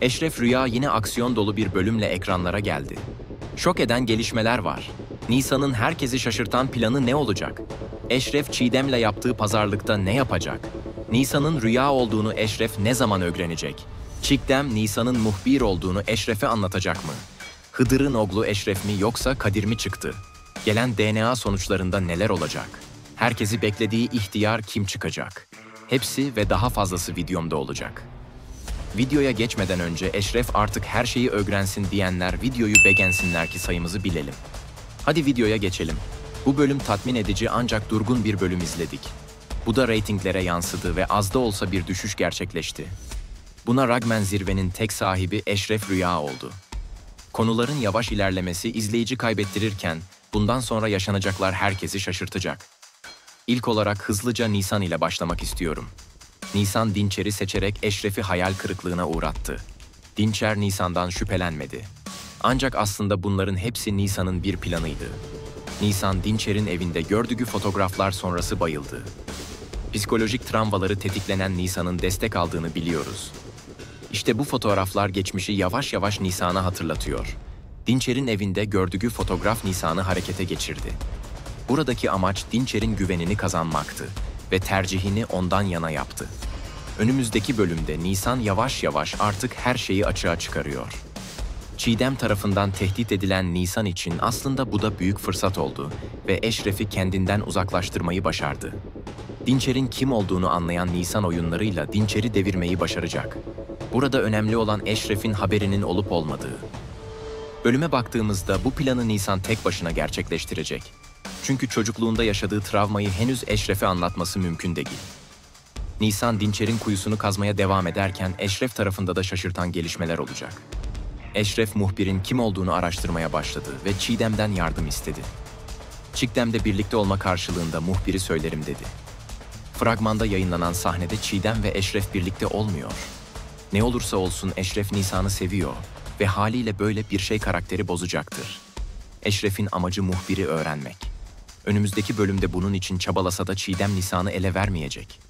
Eşref Rüya yine aksiyon dolu bir bölümle ekranlara geldi. Şok eden gelişmeler var. Nisan'ın herkesi şaşırtan planı ne olacak? Eşref Çiğdem'le yaptığı pazarlıkta ne yapacak? Nisan'ın Rüya olduğunu Eşref ne zaman öğrenecek? Çiğdem, Nisan'ın muhbir olduğunu Eşref'e anlatacak mı? Hıdır'ın oğlu Eşref mi yoksa Kadir mi çıktı? Gelen DNA sonuçlarında neler olacak? Herkesi beklediği ihtiyar kim çıkacak? Hepsi ve daha fazlası videomda olacak. Videoya geçmeden önce Eşref artık her şeyi öğrensin diyenler videoyu beğensinler ki sayımızı bilelim. Hadi videoya geçelim. Bu bölüm tatmin edici ancak durgun bir bölüm izledik. Bu da reytinglere yansıdı ve az da olsa bir düşüş gerçekleşti. Buna rağmen zirvenin tek sahibi Eşref Rüya oldu. Konuların yavaş ilerlemesi izleyici kaybettirirken bundan sonra yaşanacaklar herkesi şaşırtacak. İlk olarak hızlıca Nisan ile başlamak istiyorum. Nisan Dinçer'i seçerek Eşref'i hayal kırıklığına uğrattı. Dinçer Nisan'dan şüphelenmedi. Ancak aslında bunların hepsi Nisan'ın bir planıydı. Nisan Dinçer'in evinde gördüğü fotoğraflar sonrası bayıldı. Psikolojik travmaları tetiklenen Nisan'ın destek aldığını biliyoruz. İşte bu fotoğraflar geçmişi yavaş yavaş Nisan'a hatırlatıyor. Dinçer'in evinde gördüğü fotoğraf Nisan'ı harekete geçirdi. Buradaki amaç Dinçer'in güvenini kazanmaktı ve tercihini ondan yana yaptı. Önümüzdeki bölümde Nisan yavaş yavaş artık her şeyi açığa çıkarıyor. Çiğdem tarafından tehdit edilen Nisan için aslında bu da büyük fırsat oldu ve Eşref'i kendinden uzaklaştırmayı başardı. Dinçer'in kim olduğunu anlayan Nisan oyunlarıyla Dinçer'i devirmeyi başaracak. Burada önemli olan Eşref'in haberinin olup olmadığı. Bölüme baktığımızda bu planı Nisan tek başına gerçekleştirecek. Çünkü çocukluğunda yaşadığı travmayı henüz Eşref'e anlatması mümkün değil. Nisan Dinçer'in kuyusunu kazmaya devam ederken Eşref tarafında da şaşırtan gelişmeler olacak. Eşref muhbirin kim olduğunu araştırmaya başladı ve Çiğdem'den yardım istedi. Çiğdem'le birlikte olma karşılığında muhbiri söylerim dedi. Fragmanda yayınlanan sahnede Çiğdem ve Eşref birlikte olmuyor. Ne olursa olsun Eşref Nisan'ı seviyor ve haliyle böyle bir şey karakteri bozacaktır. Eşref'in amacı muhbiri öğrenmek. Önümüzdeki bölümde bunun için çabalasa da Çiğdem Nisan'ı ele vermeyecek.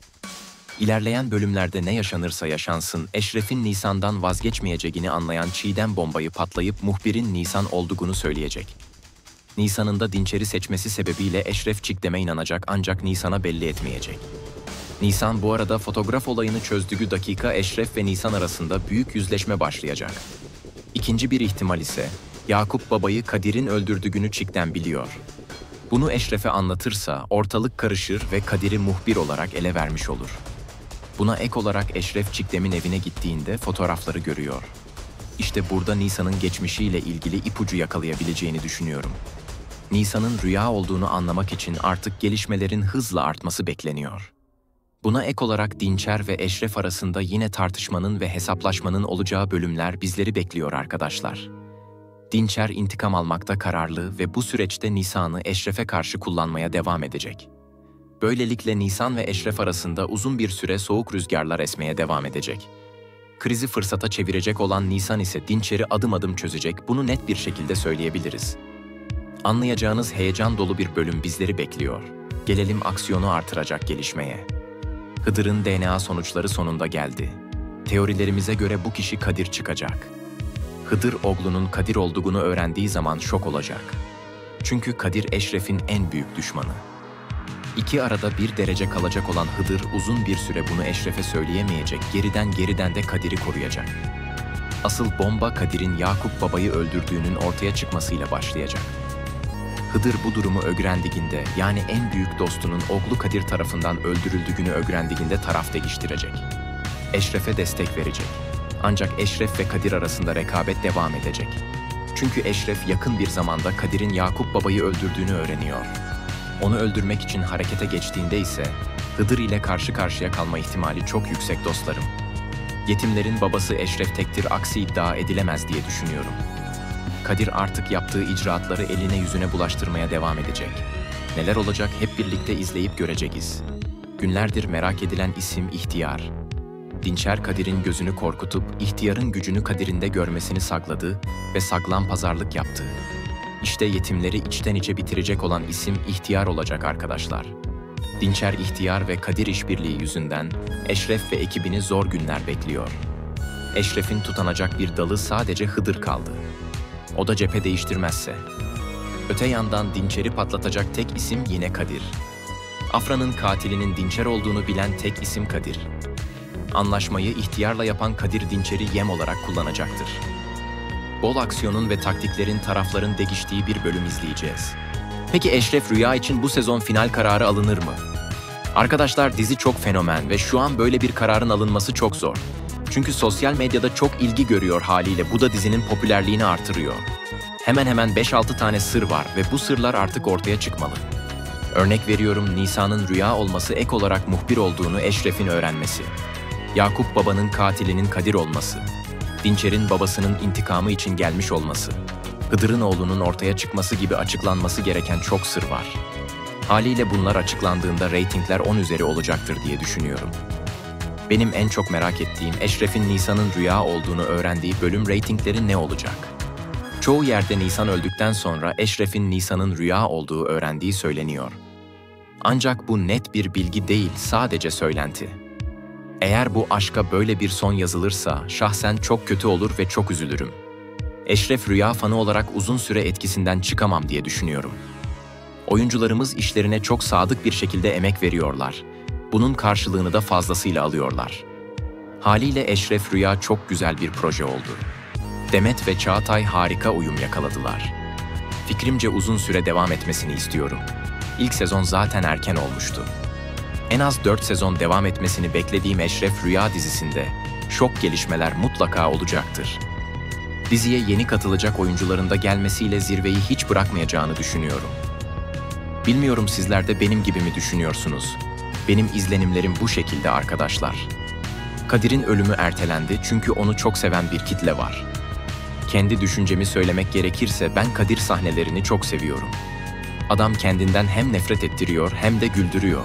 İlerleyen bölümlerde ne yaşanırsa yaşansın, Eşref'in Nisan'dan vazgeçmeyeceğini anlayan Çiğdem bombayı patlayıp muhbirin Nisan olduğunu söyleyecek. Nisan'ın da Dinçer'i seçmesi sebebiyle Eşref Çiğdem'e inanacak ancak Nisan'a belli etmeyecek. Nisan bu arada fotoğraf olayını çözdüğü dakika Eşref ve Nisan arasında büyük yüzleşme başlayacak. İkinci bir ihtimal ise Yakup babayı Kadir'in öldürdüğünü Çiğdem biliyor. Bunu Eşref'e anlatırsa ortalık karışır ve Kadir'i muhbir olarak ele vermiş olur. Buna ek olarak Eşref Çiğdem'in evine gittiğinde fotoğrafları görüyor. İşte burada Nisan'ın geçmişiyle ilgili ipucu yakalayabileceğini düşünüyorum. Nisan'ın Rüya olduğunu anlamak için artık gelişmelerin hızla artması bekleniyor. Buna ek olarak Dinçer ve Eşref arasında yine tartışmanın ve hesaplaşmanın olacağı bölümler bizleri bekliyor arkadaşlar. Dinçer intikam almakta kararlı ve bu süreçte Nisan'ı Eşref'e karşı kullanmaya devam edecek. Böylelikle Nisan ve Eşref arasında uzun bir süre soğuk rüzgarlar esmeye devam edecek. Krizi fırsata çevirecek olan Nisan ise Dinçer'i adım adım çözecek, bunu net bir şekilde söyleyebiliriz. Anlayacağınız heyecan dolu bir bölüm bizleri bekliyor. Gelelim aksiyonu artıracak gelişmeye. Hıdır'ın DNA sonuçları sonunda geldi. Teorilerimize göre bu kişi Kadir çıkacak. Hıdır oğlunun Kadir olduğunu öğrendiği zaman şok olacak. Çünkü Kadir Eşref'in en büyük düşmanı. İki arada bir derece kalacak olan Hıdır uzun bir süre bunu Eşref'e söyleyemeyecek, geriden de Kadir'i koruyacak. Asıl bomba Kadir'in Yakup babayı öldürdüğünün ortaya çıkmasıyla başlayacak. Hıdır bu durumu öğrendiğinde, yani en büyük dostunun oğlu Kadir tarafından öldürüldüğünü öğrendiğinde taraf değiştirecek. Eşref'e destek verecek. Ancak Eşref ve Kadir arasında rekabet devam edecek. Çünkü Eşref yakın bir zamanda Kadir'in Yakup babayı öldürdüğünü öğreniyor. Onu öldürmek için harekete geçtiğinde ise Hıdır ile karşı karşıya kalma ihtimali çok yüksek dostlarım. Yetimlerin babası Eşref tektir, aksi iddia edilemez diye düşünüyorum. Kadir artık yaptığı icraatları eline yüzüne bulaştırmaya devam edecek. Neler olacak hep birlikte izleyip göreceğiz. Günlerdir merak edilen isim İhtiyar. Dinçer Kadir'in gözünü korkutup ihtiyarın gücünü Kadir'inde görmesini sakladı ve sağlam pazarlık yaptı. İşte yetimleri içten içe bitirecek olan isim İhtiyar olacak arkadaşlar. Dinçer İhtiyar ve Kadir işbirliği yüzünden Eşref ve ekibini zor günler bekliyor. Eşref'in tutanacak bir dalı sadece Hıdır kaldı. O da cephe değiştirmezse. Öte yandan Dinçer'i patlatacak tek isim yine Kadir. Afra'nın katilinin Dinçer olduğunu bilen tek isim Kadir. Anlaşmayı ihtiyarla yapan Kadir Dinçer'i yem olarak kullanacaktır. Bol aksiyonun ve taktiklerin tarafların degiştiği bir bölüm izleyeceğiz. Peki Eşref Rüya için bu sezon final kararı alınır mı? Arkadaşlar dizi çok fenomen ve şu an böyle bir kararın alınması çok zor. Çünkü sosyal medyada çok ilgi görüyor haliyle bu da dizinin popülerliğini artırıyor. Hemen hemen 5-6 tane sır var ve bu sırlar artık ortaya çıkmalı. Örnek veriyorum Nisa'nın Rüya olması ek olarak muhbir olduğunu Eşref'in öğrenmesi. Yakup babanın katilinin Kadir olması. Dinçer'in babasının intikamı için gelmiş olması. Hıdır'ın oğlunun ortaya çıkması gibi açıklanması gereken çok sır var. Haliyle bunlar açıklandığında reytingler 10 üzeri olacaktır diye düşünüyorum. Benim en çok merak ettiğim Eşref'in Nisa'nın Rüya olduğunu öğrendiği bölüm reytingleri ne olacak? Çoğu yerde Nisan öldükten sonra Eşref'in Nisa'nın Rüya olduğu öğrendiği söyleniyor. Ancak bu net bir bilgi değil, sadece söylenti. Eğer bu aşka böyle bir son yazılırsa şahsen çok kötü olur ve çok üzülürüm. Eşref Rüya fanı olarak uzun süre etkisinden çıkamam diye düşünüyorum. Oyuncularımız işlerine çok sadık bir şekilde emek veriyorlar. Bunun karşılığını da fazlasıyla alıyorlar. Haliyle Eşref Rüya çok güzel bir proje oldu. Demet ve Çağatay harika uyum yakaladılar. Fikrimce uzun süre devam etmesini istiyorum. İlk sezon zaten erken olmuştu. En az 4 sezon devam etmesini beklediğim Eşref Rüya dizisinde şok gelişmeler mutlaka olacaktır. Diziye yeni katılacak oyuncuların da gelmesiyle zirveyi hiç bırakmayacağını düşünüyorum. Bilmiyorum sizler de benim gibi mi düşünüyorsunuz? Benim izlenimlerim bu şekilde arkadaşlar. Kadir'in ölümü ertelendi çünkü onu çok seven bir kitle var. Kendi düşüncemi söylemek gerekirse ben Kadir sahnelerini çok seviyorum. Adam kendinden hem nefret ettiriyor hem de güldürüyor.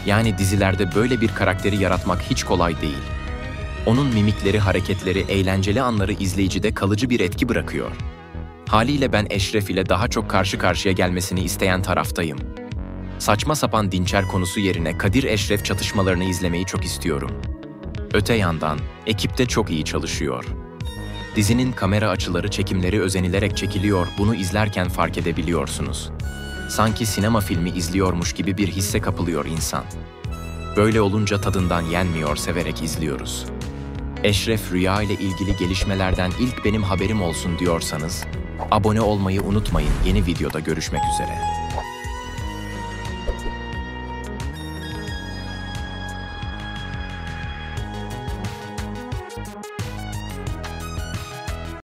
Yani dizilerde böyle bir karakteri yaratmak hiç kolay değil. Onun mimikleri, hareketleri, eğlenceli anları izleyicide kalıcı bir etki bırakıyor. Haliyle ben Eşref ile daha çok karşı karşıya gelmesini isteyen taraftayım. Saçma sapan Dinçer konusu yerine Kadir-Eşref çatışmalarını izlemeyi çok istiyorum. Öte yandan, ekip de çok iyi çalışıyor. Dizinin kamera açıları, çekimleri özenilerek çekiliyor, bunu izlerken fark edebiliyorsunuz. Sanki sinema filmi izliyormuş gibi bir hisse kapılıyor insan. Böyle olunca tadından yenmiyor, severek izliyoruz. Eşref Rüya ile ilgili gelişmelerden ilk benim haberim olsun diyorsanız, abone olmayı unutmayın. Yeni videoda görüşmek üzere.